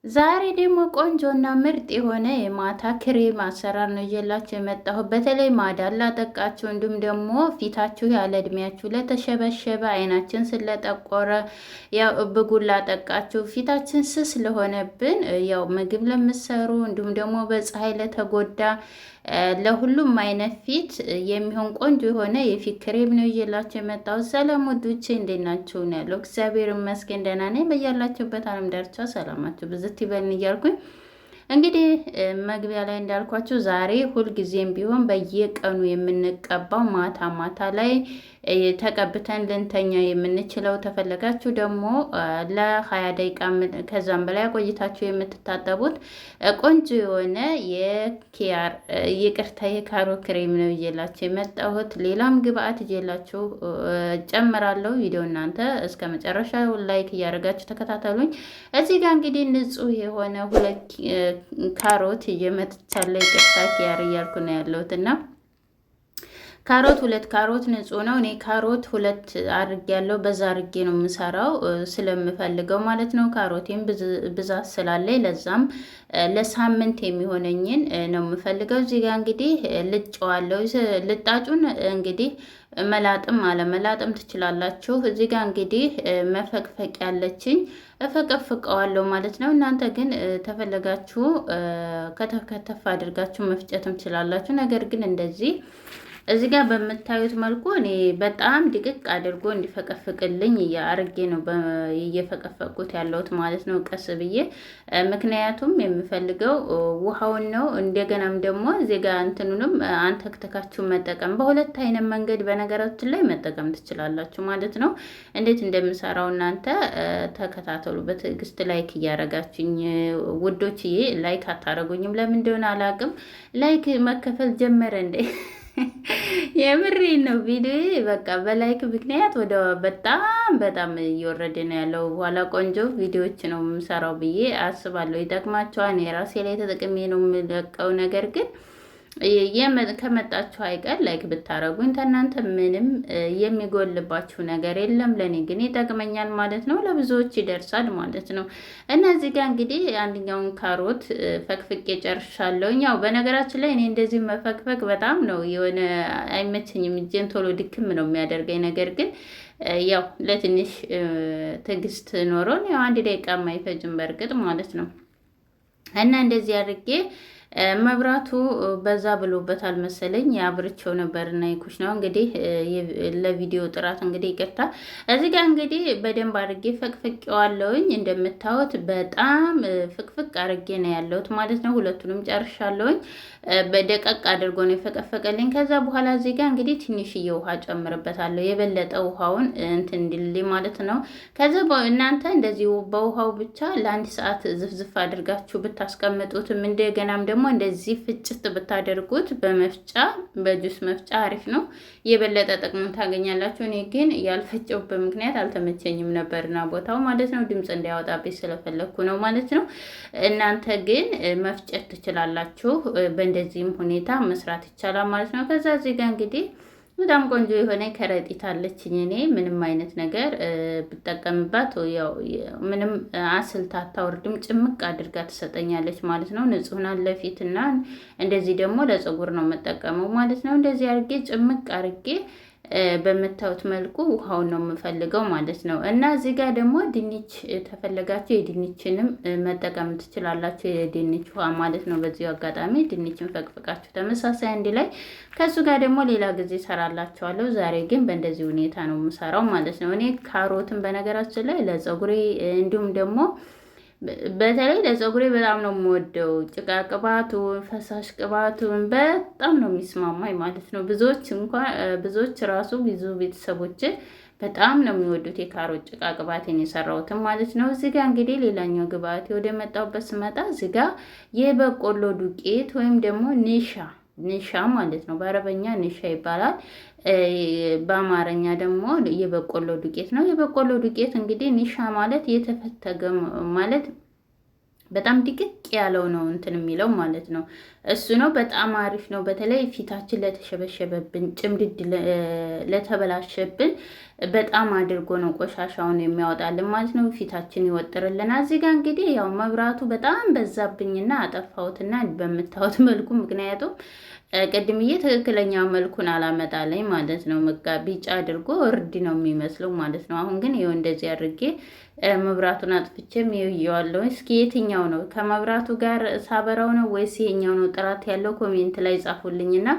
ዛሬ ደግሞ ቆንጆና ምርጥ የሆነ የማታ ክሬም አሰራር ነው ይዤላችሁ የመጣሁት። በተለይ ማዳን ላጠቃችሁ፣ እንዲሁም ደግሞ ፊታችሁ ያለ እድሜያችሁ ለተሸበሸበ፣ አይናችን ስለጠቆረ፣ ያው ብጉን ላጠቃችሁ፣ ፊታችን ስስ ለሆነብን፣ ያው ምግብ ለምትሰሩ፣ እንዲሁም ደግሞ በፀሐይ ለተጎዳ ለሁሉም አይነት ፊት የሚሆን ቆንጆ የሆነ የፊት ክሬም ነው ይዤላችሁ የመጣሁት። ሰላም ውዶቼ፣ እንዴት ናችሁ? ነው ያለው። እግዚአብሔር ይመስገን ደህና ነኝ። በያላችሁበት ዓለም ዳርቻ ሰላማችሁ ብዝት ይበልን እያልኩኝ እንግዲህ መግቢያ ላይ እንዳልኳችሁ ዛሬ ሁልጊዜም ቢሆን በየቀኑ የምንቀባው ማታ ማታ ላይ ተቀብተን ልንተኛ የምንችለው፣ ተፈለጋችሁ ደግሞ ለ20 ደቂቃ ከዛም በላይ ቆይታችሁ የምትታጠቡት ቆንጆ የሆነ የኪያር ይቅርታ የካሮት ክሬም ነው ይዤላችሁ የመጣሁት። ሌላም ግብአት ይዤላችሁ ጨምራለሁ። ቪዲዮ እናንተ እስከ መጨረሻ ላይክ እያደረጋችሁ ተከታተሉኝ። እዚህ ጋር እንግዲህ ንጹህ የሆነ 2 ካሮት እየመጥቻለሁ። ይቅርታ ኪያር እያልኩ ነው ያለሁት እና ካሮት 2 ካሮት ንጹህ ነው። እኔ ካሮት 2 አድርጌያለሁ። በዛ አድርጌ ነው የምሰራው ስለምፈልገው ማለት ነው። ካሮቴን ብዛት ስላለኝ ለዛም ለሳምንት የሚሆነኝን ነው የምፈልገው። እዚህ ጋር እንግዲህ ልጨዋለሁ። ልጣጩን እንግዲህ መላጥም አለመላጥም ትችላላችሁ። እዚህ ጋር እንግዲህ መፈቅፈቅ ያለችኝ እፈቀፍቀዋለሁ ማለት ነው። እናንተ ግን ተፈለጋችሁ ከተፍ ከተፍ አድርጋችሁ መፍጨትም ትችላላችሁ። ነገር ግን እንደዚህ እዚህ ጋር በምታዩት መልኩ እኔ በጣም ድቅቅ አድርጎ እንዲፈቀፍቅልኝ አርጌ ነው እየፈቀፈቁት ያለሁት ማለት ነው፣ ቀስ ብዬ። ምክንያቱም የምፈልገው ውሃውን ነው። እንደገናም ደግሞ እዚህ ጋር እንትኑንም አንተክተካችሁ መጠቀም በሁለት አይነት መንገድ በነገራችን ላይ መጠቀም ትችላላችሁ ማለት ነው። እንዴት እንደምሰራው እናንተ ተከታተሉ በትዕግስት። ላይክ እያረጋችሁኝ ውዶችዬ፣ ላይክ አታረጉኝም ለምን እንደሆነ አላውቅም። ላይክ መከፈል ጀመረ እንዴ? የምሬ ነው። ቪዲዮ በቃ በላይክ ምክንያት ወደ በጣም እየወረደ ነው ያለው። በኋላ ቆንጆ ቪዲዮዎች ነው የምሰራው ብዬ አስባለሁ። ይጠቅማቸዋል። የራሴ ላይ ተጠቅሜ ነው የምለቀው። ነገር ግን ከመጣችሁ አይቀር ላይክ ብታረጉኝ ከእናንተ ምንም የሚጎልባችሁ ነገር የለም። ለእኔ ግን ይጠቅመኛል ማለት ነው፣ ለብዙዎች ይደርሳል ማለት ነው። እና እዚህ ጋር እንግዲህ አንደኛውን ካሮት ፈቅፍቄ ጨርሻለሁ። ያው በነገራችን ላይ እኔ እንደዚህ መፈቅፈቅ በጣም ነው የሆነ አይመቸኝም፣ እጄን ቶሎ ድክም ነው የሚያደርገኝ። ነገር ግን ያው ለትንሽ ትዕግስት ኖሮን ያው 1 ደቂቃ የማይፈጅም በእርግጥ ማለት ነው። እና እንደዚህ አድርጌ መብራቱ በዛ ብሎበታል መሰለኝ፣ ያብርቸው ነበርና ይኩሽ ነው እንግዲህ ለቪዲዮ ጥራት እንግዲህ ይቅርታ። እዚህ ጋር እንግዲህ በደንብ አድርጌ ፈቅፍቄዋለሁኝ። እንደምታዩት በጣም ፍቅፍቅ አድርጌ ነው ያለሁት ማለት ነው። ሁለቱንም ጨርሻለሁኝ። በደቀቅ አድርጎ ነው የፈቀፈቀልኝ። ከዛ በኋላ እዚህ ጋር እንግዲህ ትንሽዬ ውሃ ጨምርበታለሁ፣ የበለጠ ውሃውን እንትን እንዲልኝ ማለት ነው። ከዛ እናንተ እንደዚህ በውሃው ብቻ ለ1 ሰዓት ዝፍዝፍ አድርጋችሁ ብታስቀምጡትም እንደገናም ደግሞ እንደዚህ ፍጭት ብታደርጉት በመፍጫ በጁስ መፍጫ አሪፍ ነው፣ የበለጠ ጥቅሙን ታገኛላችሁ። እኔ ግን ያልፈጨውበት ምክንያት አልተመቸኝም ነበርና ቦታው ማለት ነው፣ ድምፅ እንዳያወጣብኝ ስለፈለግኩ ነው ማለት ነው። እናንተ ግን መፍጨት ትችላላችሁ። በእንደዚህም ሁኔታ መስራት ይቻላል ማለት ነው። ከዛ እዚህ ጋር እንግዲህ በጣም ቆንጆ የሆነ ከረጢት አለችኝ። እኔ ምንም አይነት ነገር ብጠቀምባት ያው ምንም አስልታ አታወርድም፣ ጭምቅ አድርጋ ትሰጠኛለች ማለት ነው። ንጹህ ናት ለፊትና እንደዚህ ደግሞ ለፀጉር ነው የምጠቀመው ማለት ነው። እንደዚህ አድርጌ ጭምቅ አድርጌ በምታዩት መልኩ ውሃውን ነው የምፈልገው ማለት ነው። እና እዚህ ጋር ደግሞ ድንች ተፈለጋችሁ የድንችንም መጠቀም ትችላላችሁ፣ የድንች ውሃ ማለት ነው። በዚሁ አጋጣሚ ድንችን ፈቅፍቃችሁ ተመሳሳይ አንድ ላይ ከሱ ጋር ደግሞ ሌላ ጊዜ ሰራላችኋለሁ። ዛሬ ግን በእንደዚህ ሁኔታ ነው የምሰራው ማለት ነው። እኔ ካሮትን በነገራችን ላይ ለፀጉሬ እንዲሁም ደግሞ በተለይ ለፀጉሬ በጣም ነው የምወደው። ጭቃ ቅባቱን፣ ፈሳሽ ቅባቱን በጣም ነው የሚስማማኝ ማለት ነው። ብዙዎች ራሱ ብዙ ቤተሰቦች በጣም ነው የሚወዱት የካሮት ጭቃ ቅባቴን የሰራሁትን ማለት ነው። እዚህ ጋር እንግዲህ ሌላኛው ግብአቴ ወደ መጣሁበት ስመጣ እዚህ ጋር የበቆሎ ዱቄት ወይም ደግሞ ኒሻ ማለት ነው። በአረበኛ ኒሻ ይባላል። በአማርኛ ደግሞ የበቆሎ ዱቄት ነው። የበቆሎ ዱቄት እንግዲህ ኒሻ ማለት የተፈተገ ማለት በጣም ድቅቅ ያለው ነው እንትን የሚለው ማለት ነው። እሱ ነው። በጣም አሪፍ ነው። በተለይ ፊታችን ለተሸበሸበብን፣ ጭምድድ ለተበላሸብን በጣም አድርጎ ነው ቆሻሻውን የሚያወጣልን ማለት ነው። ፊታችን ይወጥርልናል። እዚህ ጋር እንግዲህ ያው መብራቱ በጣም በዛብኝና አጠፋሁትና በምታዩት መልኩ ምክንያቱም ቅድምዬ ትክክለኛ መልኩን አላመጣለኝ ማለት ነው። ቢጫ አድርጎ እርድ ነው የሚመስለው ማለት ነው። አሁን ግን ይኸው እንደዚህ አድርጌ መብራቱን አጥፍቼም ይኸዋለሁ። እስኪ የትኛው ነው ከመብራቱ ጋር ሳበራው ነው ወይስ ይሄኛው ነው ጥራት ያለው? ኮሜንት ላይ ጻፉልኝና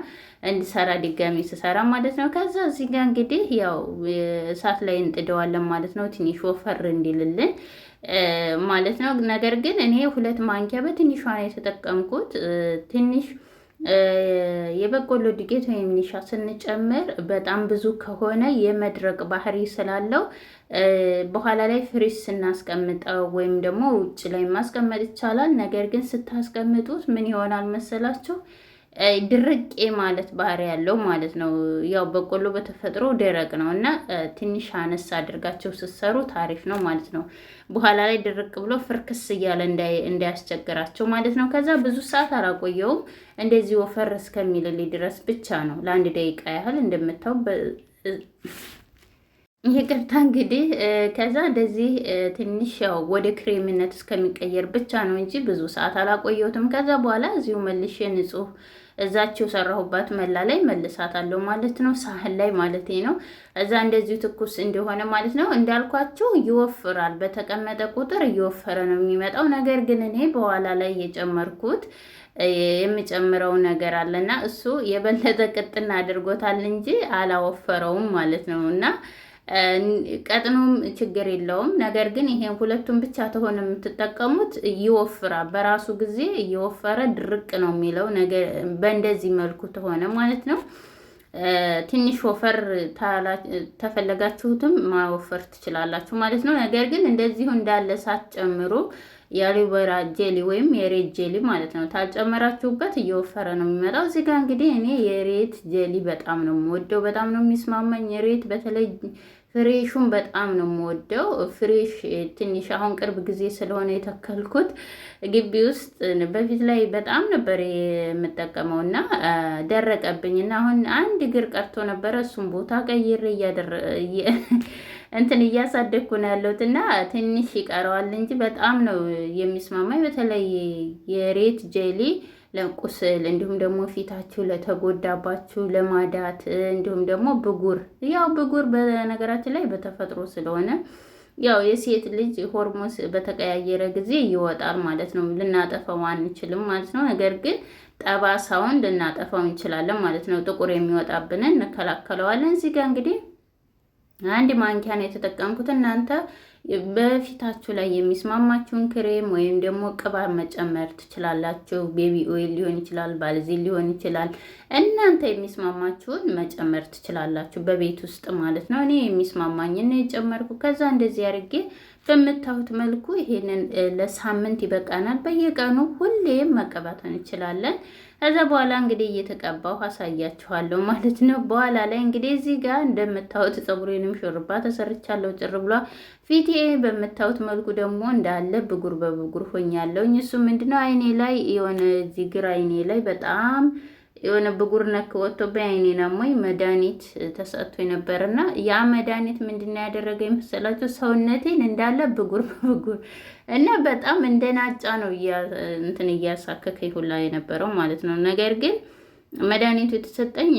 እንድሰራ ድጋሚ ስሰራ ማለት ነው። ከዛ እዚህ ጋር እንግዲህ ያው እሳት ላይ እንጥደዋለን ማለት ነው። ትንሽ ወፈር እንዲልልን ማለት ነው። ነገር ግን እኔ 2 ማንኪያ በትንሿ ነው የተጠቀምኩት። ትንሽ የበቆሎ ዱቄት ወይም ኒሻ ስንጨምር በጣም ብዙ ከሆነ የመድረቅ ባህሪ ስላለው በኋላ ላይ ፍሪጅ ስናስቀምጠው ወይም ደግሞ ውጭ ላይ ማስቀመጥ ይቻላል። ነገር ግን ስታስቀምጡት ምን ይሆናል መሰላችሁ? ድርቄ ማለት ባህሪ ያለው ማለት ነው። ያው በቆሎ በተፈጥሮ ደረቅ ነው እና ትንሽ አነስ አድርጋቸው ስትሰሩ ታሪፍ ነው ማለት ነው። በኋላ ላይ ድርቅ ብሎ ፍርክስ እያለ እንዳያስቸግራቸው ማለት ነው። ከዛ ብዙ ሰዓት አላቆየውም። እንደዚህ ወፈር እስከሚልልኝ ድረስ ብቻ ነው ለ1 ደቂቃ ያህል እንደምታው ይቅርታ እንግዲህ ከዛ እንደዚህ ትንሽ ያው ወደ ክሬምነት እስከሚቀየር ብቻ ነው እንጂ ብዙ ሰዓት አላቆየሁትም። ከዛ በኋላ እዚሁ መልሼ ንጹህ እዛችሁ ሰራሁባት መላ ላይ መልሳታለሁ ማለት ነው። ሳህን ላይ ማለት ነው። እዛ እንደዚሁ ትኩስ እንደሆነ ማለት ነው። እንዳልኳችሁ ይወፍራል። በተቀመጠ ቁጥር እየወፈረ ነው የሚመጣው። ነገር ግን እኔ በኋላ ላይ የጨመርኩት የሚጨምረው ነገር አለና እሱ የበለጠ ቅጥና አድርጎታል እንጂ አላወፈረውም ማለት ነው እና ቀጥኖም ችግር የለውም። ነገር ግን ይሄን ሁለቱን ብቻ ተሆነ የምትጠቀሙት ይወፍራል። በራሱ ጊዜ እየወፈረ ድርቅ ነው የሚለው ነገር በእንደዚህ መልኩ ተሆነ ማለት ነው። ትንሽ ወፈር ተፈለጋችሁትም ማወፈር ትችላላችሁ ማለት ነው። ነገር ግን እንደዚሁ እንዳለ ሳትጨምሩ የአሎቬራ ጄሊ ወይም የሬት ጄሊ ማለት ነው ታልጨመራችሁበት እየወፈረ ነው የሚመጣው። እዚህ ጋር እንግዲህ እኔ የሬት ጄሊ በጣም ነው የምወደው፣ በጣም ነው የሚስማማኝ። የሬት በተለይ ፍሬሹን በጣም ነው የምወደው። ፍሬሽ ትንሽ አሁን ቅርብ ጊዜ ስለሆነ የተከልኩት ግቢ ውስጥ በፊት ላይ በጣም ነበር የምጠቀመው እና ደረቀብኝ እና አሁን 1 እግር ቀርቶ ነበረ። እሱም ቦታ ቀይሬ እንትን እያሳደግኩ ነው ያለሁት እና ትንሽ ይቀረዋል እንጂ በጣም ነው የሚስማማኝ። በተለይ የሬት ጄሊ ለቁስል እንዲሁም ደግሞ ፊታችሁ ለተጎዳባችሁ ለማዳት እንዲሁም ደግሞ ብጉር፣ ያው ብጉር በነገራችን ላይ በተፈጥሮ ስለሆነ ያው የሴት ልጅ ሆርሞን በተቀያየረ ጊዜ ይወጣል ማለት ነው። ልናጠፋው አንችልም ማለት ነው። ነገር ግን ጠባሳውን ልናጠፋው እንችላለን ማለት ነው። ጥቁር የሚወጣብንን እንከላከለዋለን። እዚህ ጋር እንግዲህ 1 ማንኪያ ነው የተጠቀምኩት። እናንተ በፊታችሁ ላይ የሚስማማችሁን ክሬም ወይም ደግሞ ቅባት መጨመር ትችላላችሁ። ቤቢ ኦይል ሊሆን ይችላል፣ ባልዚን ሊሆን ይችላል። እናንተ የሚስማማችሁን መጨመር ትችላላችሁ በቤት ውስጥ ማለት ነው። እኔ የሚስማማኝን ነው የጨመርኩ። ከዛ እንደዚህ አድርጌ በምታዩት መልኩ ይሄንን ለሳምንት ይበቃናል። በየቀኑ ሁሌም መቀባት እንችላለን። ከዛ በኋላ እንግዲህ እየተቀባው አሳያችኋለሁ ማለት ነው። በኋላ ላይ እንግዲህ እዚህ ጋር እንደምታዩት ፀጉሬንም ሹርባ ተሰርቻለሁ፣ ጭር ብሏ። ፊቴ በምታዩት መልኩ ደግሞ እንዳለ ብጉር በብጉር ሆኛለሁኝ። እሱ ምንድነው አይኔ ላይ የሆነ እዚህ ግራ አይኔ ላይ በጣም የሆነ ብጉር ነክ ወጥቶብኝ አይኔን አሞኝ መድኃኒት ተሰጥቶ ነበርና ያ መድኃኒት ምንድነው ያደረገ መሰላችሁ? ሰውነቴን እንዳለ ብጉር በብጉር እና በጣም እንደናጫ ነው እንትን እያሳከከኝ ሁላ የነበረው ማለት ነው። ነገር ግን መድኃኒቱ የተሰጠኝ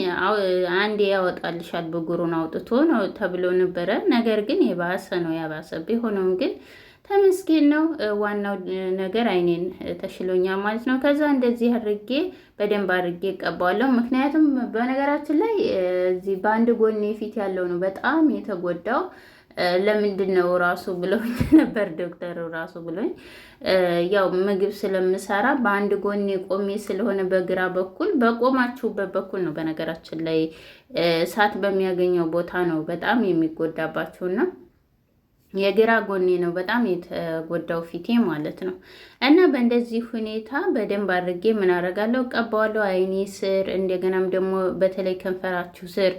አንዴ ያወጣልሻል ብጉሩን አውጥቶ ነው ተብሎ ነበረ። ነገር ግን የባሰ ነው ያባሰብኝ። ሆኖም ግን ተመስገን ነው። ዋናው ነገር አይኔን ተሽሎኛል ማለት ነው። ከዛ እንደዚህ አድርጌ በደንብ አድርጌ እቀባዋለሁ። ምክንያቱም በነገራችን ላይ እዚህ በአንድ ጎኔ ፊት ያለው ነው በጣም የተጎዳው። ለምንድን ነው ራሱ ብለውኝ ነበር ዶክተሩ ራሱ ብለውኝ፣ ያው ምግብ ስለምሰራ በአንድ ጎኔ ቆሜ ስለሆነ በግራ በኩል በቆማችሁበት በኩል ነው በነገራችን ላይ እሳት በሚያገኘው ቦታ ነው በጣም የሚጎዳባችሁና የግራ ጎኔ ነው በጣም የተጎዳው ፊቴ ማለት ነው። እና በእንደዚህ ሁኔታ በደንብ አድርጌ ምን አደርጋለሁ ቀባዋለሁ፣ አይኔ ስር፣ እንደገናም ደግሞ በተለይ ከንፈራችሁ ስር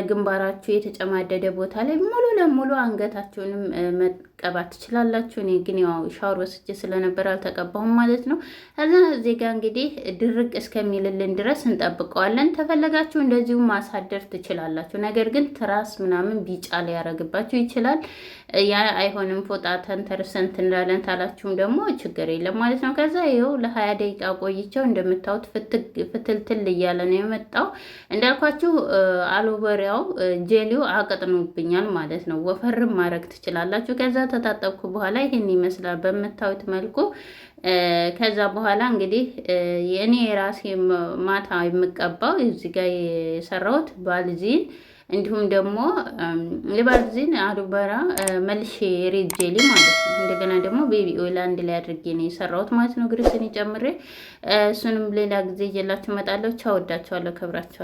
ግንባራችሁ የተጨማደደ ቦታ ላይ ሙሉ ለሙሉ አንገታችሁንም መቀባት ትችላላችሁ። እኔ ግን ያው ሻወር ወስጄ ስለነበር አልተቀባሁም ማለት ነው። ከዛ እዚህ ጋር እንግዲህ ድርቅ እስከሚልልን ድረስ እንጠብቀዋለን። ተፈለጋችሁ እንደዚሁ ማሳደር ትችላላችሁ። ነገር ግን ትራስ ምናምን ቢጫ ሊያረግባችሁ ይችላል። ያ አይሆንም። ፎጣ ተንተርሰንት እንዳለን ታላችሁም ደግሞ ችግር የለም ማለት ነው። ከዛ ይኸው ለ20 ደቂቃ ቆይቸው እንደምታዩት ፍትልትል እያለ ነው የመጣው። እንዳልኳችሁ አሎበሪያው ጄሊው አቅጥኖብኛል ማለት ነው። ወፈርም ማድረግ ትችላላችሁ። ከዛ ተታጠብኩ በኋላ ይህን ይመስላል በምታዩት መልኩ። ከዛ በኋላ እንግዲህ የእኔ የራሴ ማታ የምቀባው እዚህ ጋር የሰራሁት ባልዚን እንዲሁም ደግሞ የባልዚን አሎበራ መልሼ ሬድ ጄሊ ማለት ነው። እንደገና ደግሞ ቤቢ ኦይል አንድ ላይ አድርጌ ነው የሰራሁት ማለት ነው። ግሪስን ጨምሬ እሱንም ሌላ ጊዜ ይዤላችሁ እመጣለሁ። ቻው፣ ወዳችኋለሁ፣ ከብራችኋለሁ።